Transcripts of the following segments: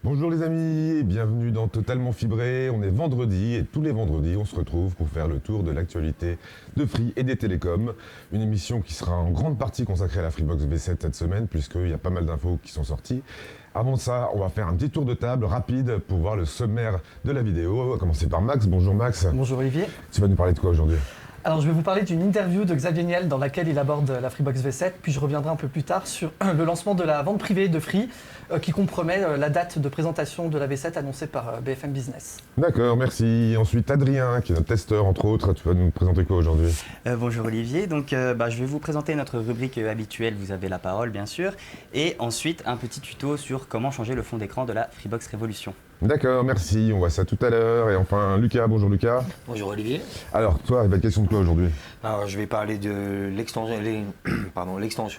Bonjour les amis, bienvenue dans Totalement Fibré. On est vendredi et tous les vendredis on se retrouve pour faire le tour de l'actualité de Free et des télécoms. Une émission qui sera en grande partie consacrée à la Freebox V7 cette semaine puisqu'il y a pas mal d'infos qui sont sorties. Avant ça, on va faire un petit tour de table rapide pour voir le sommaire de la vidéo. On va commencer par Max. Bonjour Max. Bonjour Olivier. Tu vas nous parler de quoi aujourd'hui ? Alors je vais vous parler d'une interview de Xavier Niel dans laquelle il aborde la Freebox V7, puis je reviendrai un peu plus tard sur le lancement de la vente privée de Free qui compromet la date de présentation de la V7 annoncée par BFM Business. D'accord, merci. Ensuite Adrien, qui est notre testeur entre autres. Tu vas nous présenter quoi aujourd'hui ? Bonjour Olivier, donc je vais vous présenter notre rubrique habituelle, vous avez la parole bien sûr, et ensuite un petit tuto sur comment changer le fond d'écran de la Freebox Révolution. D'accord, merci, on voit ça tout à l'heure. Et enfin Lucas, bonjour Lucas. Bonjour Olivier. Alors toi, il va être question de quoi aujourd'hui ? Alors je vais parler de l'extension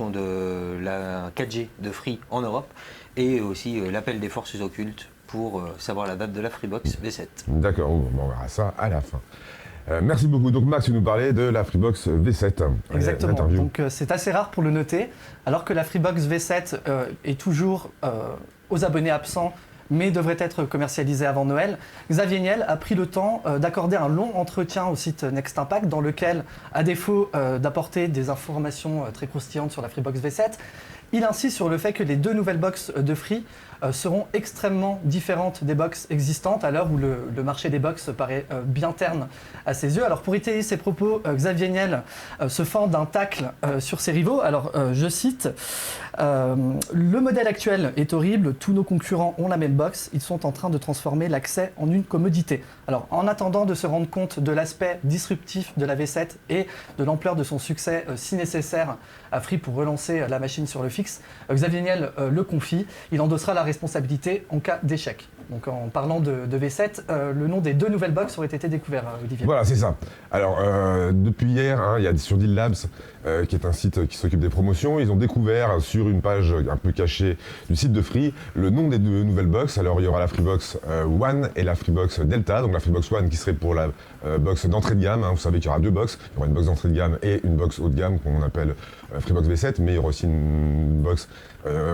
de la 4G de Free en Europe et aussi l'appel des forces occultes pour savoir la date de la Freebox V7. D'accord, on verra ça à la fin. Merci beaucoup. Donc Max, tu nous parlais de la Freebox V7. Exactement, donc c'est assez rare pour le noter, alors que la Freebox V7 est toujours aux abonnés absents mais devrait être commercialisé avant Noël. Xavier Niel a pris le temps d'accorder un long entretien au site Next Impact dans lequel, à défaut d'apporter des informations très croustillantes sur la Freebox V7, il insiste sur le fait que les deux nouvelles box de Free seront extrêmement différentes des box existantes à l'heure où le marché des box paraît bien terne à ses yeux. Alors pour étayer ses propos, Xavier Niel se fend d'un tacle sur ses rivaux. Alors je cite, le modèle actuel est horrible, tous nos concurrents ont la même box, ils sont en train de transformer l'accès en une commodité. Alors en attendant de se rendre compte de l'aspect disruptif de la V7 et de l'ampleur de son succès si nécessaire à Free pour relancer la machine sur le fixe, Xavier Niel le confie, il endossera la responsabilité en cas d'échec. Donc en parlant de V7, le nom des deux nouvelles box aurait été découvert, Olivier. Voilà, c'est ça. Alors depuis hier, il y a sur Deal Labs, qui est un site qui s'occupe des promotions, ils ont découvert sur une page un peu cachée du site de Free le nom des deux nouvelles box. Alors il y aura la Freebox One et la Freebox Delta. Donc la Freebox One qui serait pour la box d'entrée de gamme. Vous savez qu'il y aura deux box. Il y aura une box d'entrée de gamme et une box haut de gamme qu'on appelle Freebox V7, mais il y aura aussi une box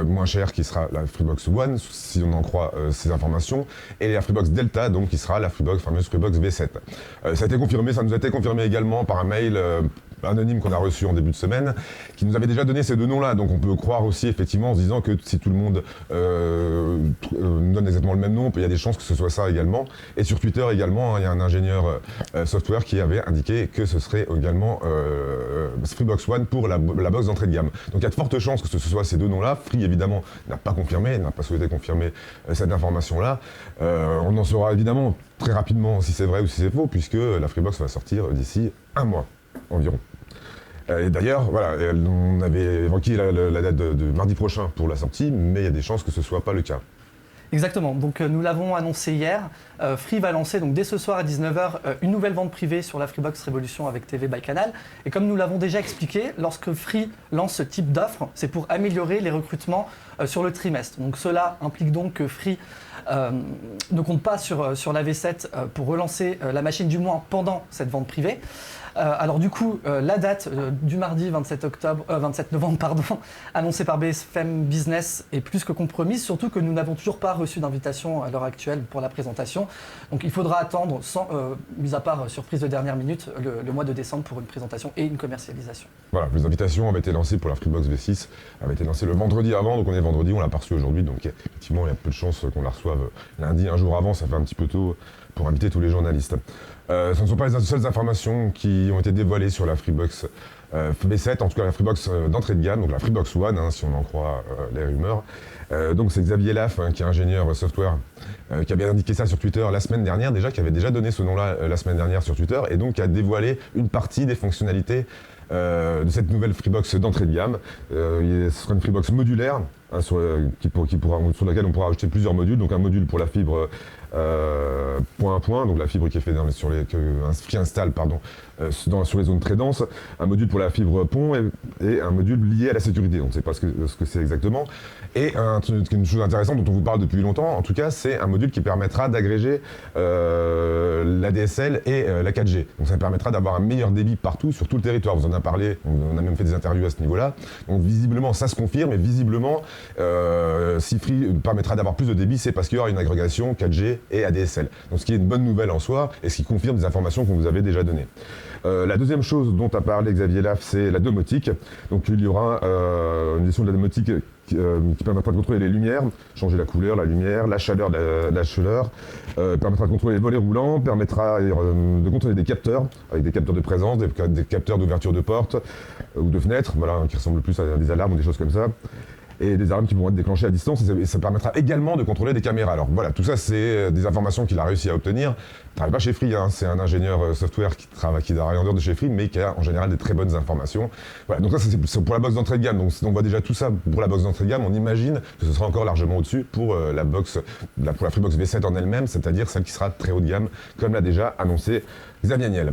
moins chère qui sera la Freebox One, si on en croit ces informations, et la Freebox Delta, donc qui sera la fameuse Freebox V7. Ça a été confirmé, ça nous a été confirmé également par un mail anonyme qu'on a reçu en début de semaine, qui nous avait déjà donné ces deux noms-là. Donc on peut croire aussi effectivement en se disant que si tout le monde nous donne exactement le même nom, il y a des chances que ce soit ça également. Et sur Twitter également, il y a un ingénieur software qui avait indiqué que ce serait également Freebox One pour la box d'entrée de gamme. Donc il y a de fortes chances que ce soit ces deux noms-là. Free évidemment n'a pas confirmé, n'a pas souhaité confirmer cette information-là. On en saura évidemment très rapidement si c'est vrai ou si c'est faux, puisque la Freebox va sortir d'ici un mois environ. Et d'ailleurs, voilà, on avait évoqué la date de mardi prochain pour la sortie, mais il y a des chances que ce ne soit pas le cas. Exactement, donc nous l'avons annoncé hier, Free va lancer donc dès ce soir à 19h une nouvelle vente privée sur la Freebox Révolution avec TV by Canal. Et comme nous l'avons déjà expliqué, lorsque Free lance ce type d'offre, c'est pour améliorer les recrutements sur le trimestre. Donc cela implique donc que Free ne compte pas sur la V7 pour relancer la machine, du moins pendant cette vente privée. Alors du coup, la date du mardi 27 novembre, annoncée par BFM Business est plus que compromise, surtout que nous n'avons toujours pas reçu d'invitation à l'heure actuelle pour la présentation. Donc il faudra attendre, mis à part surprise de dernière minute, le mois de décembre pour une présentation et une commercialisation. Voilà, les invitations avaient été lancées pour la Freebox V6, avaient été lancées le vendredi avant, donc on est vendredi, on l'a pas reçu aujourd'hui, donc effectivement il y a peu de chances qu'on la reçoive lundi, un jour avant, ça fait un petit peu tôt pour inviter tous les journalistes. Ce ne sont pas les seules informations qui ont été dévoilées sur la Freebox V7, en tout cas la Freebox d'entrée de gamme, donc la Freebox One, si on en croit les rumeurs. Donc c'est Xavier Laff, qui est ingénieur software, qui avait indiqué ça sur Twitter la semaine dernière déjà, qui avait déjà donné ce nom-là la semaine dernière sur Twitter, et donc qui a dévoilé une partie des fonctionnalités de cette nouvelle Freebox d'entrée de gamme. Ce sera une Freebox modulaire, sur laquelle on pourra ajouter plusieurs modules, donc un module pour la fibre point à point, donc la fibre qui est faite qui installe sur les zones très denses, un module pour la fibre pont et un module lié à la sécurité. On ne sait pas ce que c'est exactement. Et une chose intéressante dont on vous parle depuis longtemps, en tout cas, c'est un module qui permettra d'agréger la DSL et la 4G. Donc ça permettra d'avoir un meilleur débit partout, sur tout le territoire. Vous en avez parlé, on a même fait des interviews à ce niveau-là. Donc visiblement, ça se confirme, et visiblement, si Free permettra d'avoir plus de débit, c'est parce qu'il y aura une agrégation 4G et ADSL. Donc ce qui est une bonne nouvelle en soi, et ce qui confirme des informations qu'on vous avait déjà données. La deuxième chose dont a parlé Xavier Laff, c'est la domotique. Donc il y aura une édition de la domotique qui permettra de contrôler les lumières, changer la couleur, la lumière, la chaleur, permettra de contrôler les volets roulants, permettra de contrôler des capteurs, avec des capteurs de présence, des capteurs d'ouverture de porte ou de fenêtre, voilà, qui ressemblent plus à des alarmes ou des choses comme ça. Et des alarmes qui vont être déclenchées à distance, et ça permettra également de contrôler des caméras. Alors voilà, tout ça c'est des informations qu'il a réussi à obtenir. Il ne travaille pas chez Free, hein, c'est un ingénieur software qui travaille en dehors de chez Free, mais qui a en général des très bonnes informations. Voilà, donc ça c'est pour la box d'entrée de gamme, donc on voit déjà tout ça pour la box d'entrée de gamme, on imagine que ce sera encore largement au-dessus pour la Freebox V7 en elle-même, c'est-à-dire celle qui sera très haut de gamme, comme l'a déjà annoncé Xavier Niel.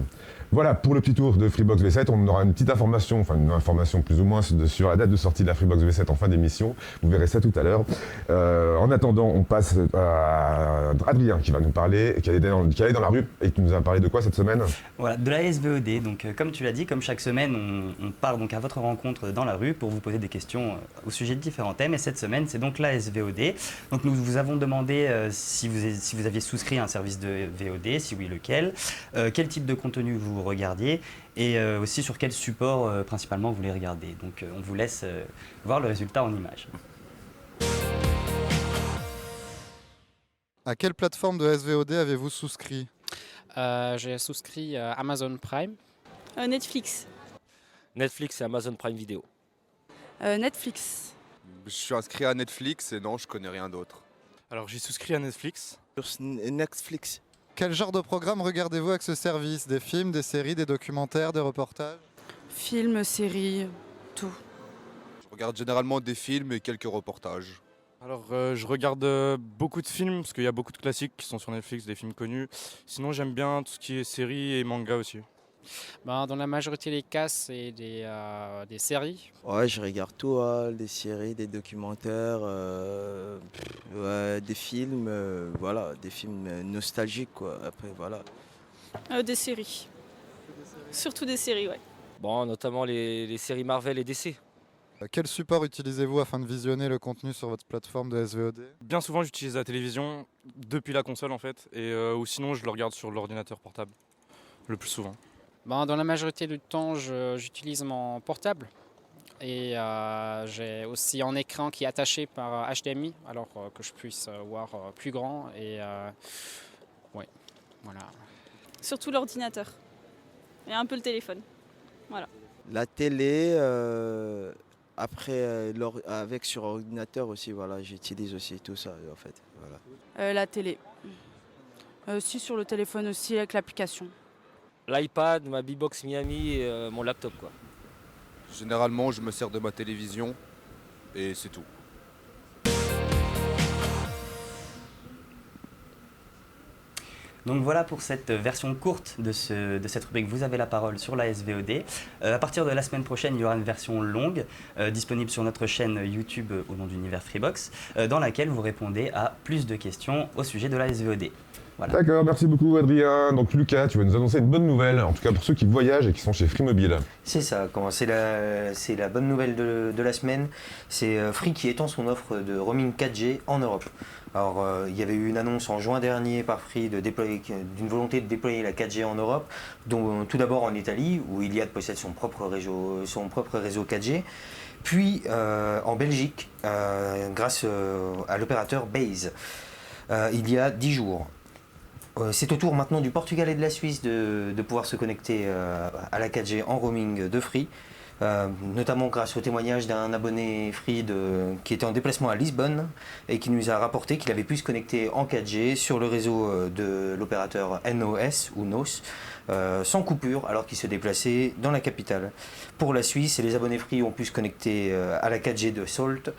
Voilà, pour le petit tour de Freebox V7, on aura une petite information, enfin une information plus ou moins sur la date de sortie de la Freebox V7 en fin d'émission. Vous verrez ça tout à l'heure. En attendant, on passe à Adrien qui va nous parler, qui est allé dans la rue et qui nous a parlé de quoi cette semaine? Voilà, de la SVOD. Donc, comme tu l'as dit, comme chaque semaine, on part donc à votre rencontre dans la rue pour vous poser des questions au sujet de différents thèmes. Et cette semaine, c'est donc la SVOD. Donc, nous vous avons demandé si vous aviez souscrit à un service de VOD, si oui, lequel, quel type de contenu vous regardiez et aussi sur quel support principalement vous les regardez. Donc, on vous laisse voir le résultat en images. À quelle plateforme de SVOD avez-vous souscrit? J'ai souscrit à Amazon Prime. Netflix. Netflix et Amazon Prime Video. Netflix. Je suis inscrit à Netflix et non, je connais rien d'autre. Alors j'ai souscrit à Netflix. Netflix. Quel genre de programme regardez-vous avec ce service? Des films, des séries, des documentaires, des reportages? Films, séries, tout. Je regarde généralement des films et quelques reportages. Alors je regarde beaucoup de films parce qu'il y a beaucoup de classiques qui sont sur Netflix, des films connus. Sinon j'aime bien tout ce qui est séries et manga aussi. Dans la majorité des cas, c'est des séries. Ouais, je regarde tout, des séries, des documentaires, des films, voilà, des films nostalgiques quoi. Après voilà. Des séries. Surtout des séries, ouais. Bon, notamment les séries Marvel et DC. Quel support utilisez-vous afin de visionner le contenu sur votre plateforme de SVOD? Bien souvent j'utilise la télévision depuis la console en fait, et ou sinon je le regarde sur l'ordinateur portable, le plus souvent. Dans la majorité du temps, j'utilise mon portable et j'ai aussi un écran qui est attaché par HDMI, alors que je puisse voir plus grand et ouais, voilà. Surtout l'ordinateur. Et un peu le téléphone. Voilà. La télé, après avec sur ordinateur aussi, voilà, j'utilise aussi tout ça en fait. Voilà. La télé. Aussi sur le téléphone aussi avec l'application. L'iPad, ma Bbox Miami et mon laptop quoi. Généralement, je me sers de ma télévision et c'est tout. Donc voilà pour cette version courte de cette rubrique Vous avez la parole sur la SVOD. À partir de la semaine prochaine, il y aura une version longue disponible sur notre chaîne YouTube au nom d'Univers Freebox, dans laquelle vous répondez à plus de questions au sujet de la SVOD. Voilà. D'accord, merci beaucoup Adrien. Donc Lucas, tu vas nous annoncer une bonne nouvelle, en tout cas pour ceux qui voyagent et qui sont chez Free Mobile. C'est ça, c'est la bonne nouvelle de la semaine. C'est Free qui étend son offre de roaming 4G en Europe. Alors, il y avait eu une annonce en juin dernier par Free d'une volonté de déployer la 4G en Europe, dont tout d'abord en Italie, où Iliad possède son propre réseau 4G, puis en Belgique, grâce à l'opérateur Base, il y a 10 jours. C'est au tour maintenant du Portugal et de la Suisse de pouvoir se connecter à la 4G en roaming de Free, notamment grâce au témoignage d'un abonné Free qui était en déplacement à Lisbonne et qui nous a rapporté qu'il avait pu se connecter en 4G sur le réseau de l'opérateur NOS ou NOS sans coupure alors qu'il se déplaçait dans la capitale. Pour la Suisse, les abonnés Free ont pu se connecter à la 4G de Salt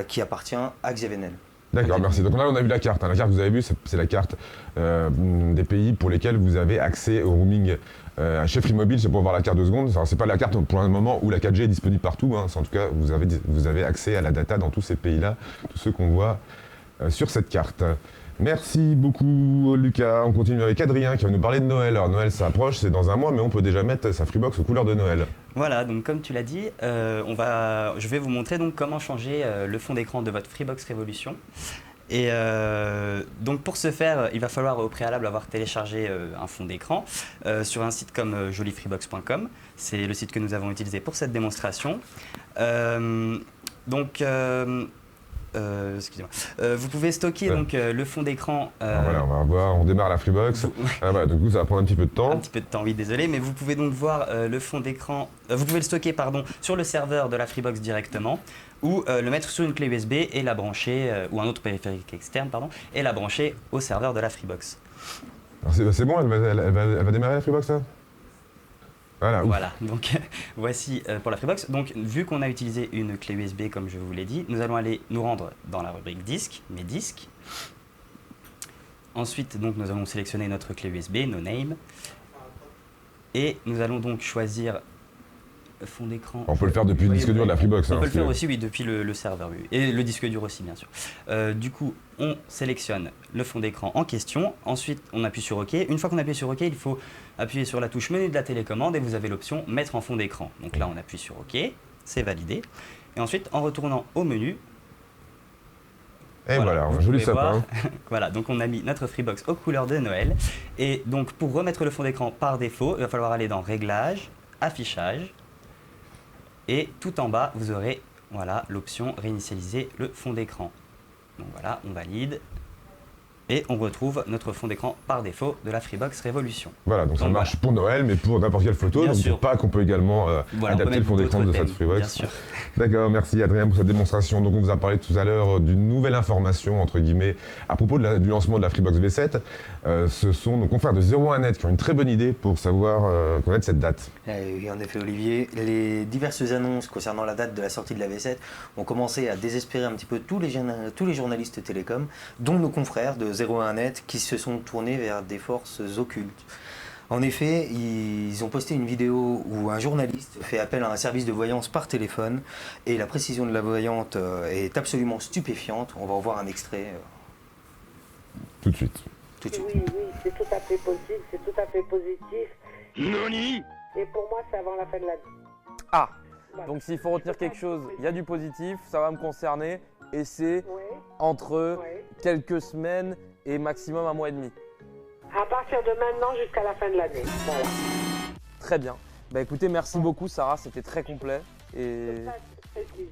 qui appartient à Xavier Niel. D'accord, merci. Donc on a vu la carte. La carte que vous avez vue, c'est la carte des pays pour lesquels vous avez accès au roaming Chez Free Mobile, c'est pour voir la carte 2 secondes. Alors, c'est pas la carte pour un moment où la 4G est disponible partout. Hein. En tout cas, vous avez accès à la data dans tous ces pays-là, tous ceux qu'on voit sur cette carte. Merci beaucoup Lucas. On continue avec Adrien qui va nous parler de Noël. Alors Noël ça approche, c'est dans un mois, mais on peut déjà mettre sa Freebox aux couleurs de Noël. Voilà, donc comme tu l'as dit, je vais vous montrer donc comment changer le fond d'écran de votre Freebox Révolution. Et donc pour ce faire, il va falloir au préalable avoir téléchargé un fond d'écran sur un site comme jolifreebox.com. C'est le site que nous avons utilisé pour cette démonstration. Excusez-moi. Vous pouvez stocker donc le fond d'écran. Voilà, on va voir, on démarre la Freebox. Du coup, ça va prendre un petit peu de temps. Un petit peu de temps, oui, désolé, mais vous pouvez donc voir le fond d'écran. Vous pouvez le stocker, sur le serveur de la Freebox directement, ou le mettre sur une clé USB et la brancher, ou un autre périphérique externe, et la brancher au serveur de la Freebox. C'est bon, elle va démarrer la Freebox là ? Voilà, donc voici pour la Freebox. Donc vu qu'on a utilisé une clé USB comme je vous l'ai dit, nous allons aller nous rendre dans la rubrique disques, mes disques. Ensuite donc nous allons sélectionner notre clé USB, no name. Et nous allons donc choisir le fond d'écran. On peut le faire depuis le disque dur de la Freebox. On peut le faire aussi, oui, depuis le serveur, oui. Et le disque dur aussi, bien sûr. Du coup, on sélectionne le fond d'écran en question. Ensuite, on appuie sur OK. Une fois qu'on appuie sur OK, il faut appuyer sur la touche menu de la télécommande et vous avez l'option Mettre en fond d'écran. Donc là, on appuie sur OK, c'est validé. Et ensuite, en retournant au menu, et voilà, un joli sapin. Voilà, donc on a mis notre Freebox aux couleurs de Noël. Et donc, pour remettre le fond d'écran par défaut, il va falloir aller dans Réglages, Affichage. Et tout en bas, vous aurez l'option Réinitialiser le fond d'écran. Donc voilà, on valide. Et on retrouve notre fond d'écran par défaut de la Freebox Révolution. Voilà, donc ça marche pour Noël, mais pour n'importe quelle photo. Bien donc sûr. pas qu'on peut également adapter le fond d'écran de cette Freebox. Bien sûr. D'accord, merci Adrien pour cette démonstration. Donc on vous a parlé tout à l'heure d'une nouvelle information, entre guillemets, à propos du lancement de la Freebox V7. Ce sont nos confrères de 01net qui ont une très bonne idée pour savoir connaître cette date. Oui, en effet Olivier, les diverses annonces concernant la date de la sortie de la V7 ont commencé à désespérer un petit peu tous les journalistes télécoms, dont nos confrères de 01net qui se sont tournés vers des forces occultes. En effet, ils ont posté une vidéo où un journaliste fait appel à un service de voyance par téléphone et la précision de la voyante est absolument stupéfiante. On va en voir un extrait. Tout de suite. Oui, c'est tout à fait possible, c'est tout à fait positif. Noni. Et pour moi, c'est avant la fin de l'année. Ah, voilà. Donc s'il faut retenir quelque chose, il y a du positif, ça va me concerner et c'est entre quelques semaines et maximum un mois et demi. À partir de maintenant jusqu'à la fin de l'année. Voilà. Très bien. Bah écoutez, merci beaucoup Sarah, c'était très complet.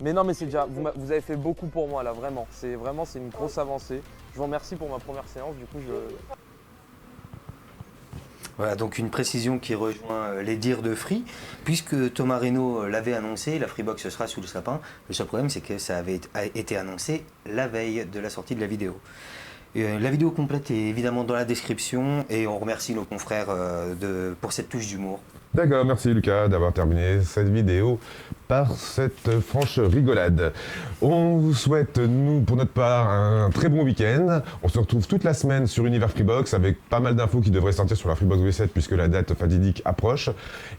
Mais non, mais c'est déjà, vous avez fait beaucoup pour moi là, vraiment. C'est une grosse avancée. Je vous remercie pour ma première séance, du coup Voilà, donc une précision qui rejoint les dires de Free, puisque Thomas Reynaud l'avait annoncé, la Freebox sera sous le sapin. Le seul problème, c'est que ça avait été annoncé la veille de la sortie de la vidéo. La vidéo complète est évidemment dans la description et on remercie nos confrères pour cette touche d'humour. D'accord, merci Lucas d'avoir terminé cette vidéo par cette franche rigolade. On vous souhaite, nous, pour notre part, un très bon week-end. On se retrouve toute la semaine sur Univers Freebox avec pas mal d'infos qui devraient sortir sur la Freebox V7 puisque la date fatidique approche.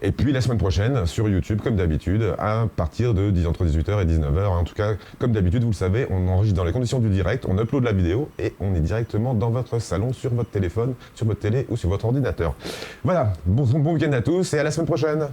Et puis la semaine prochaine sur YouTube, comme d'habitude, à partir de entre 18h et 19h. En tout cas, comme d'habitude, vous le savez, on enregistre dans les conditions du direct, on upload la vidéo et on est directement dans votre salon, sur votre téléphone, sur votre télé ou sur votre ordinateur. Voilà, bon week-end à tous et à la semaine prochaine.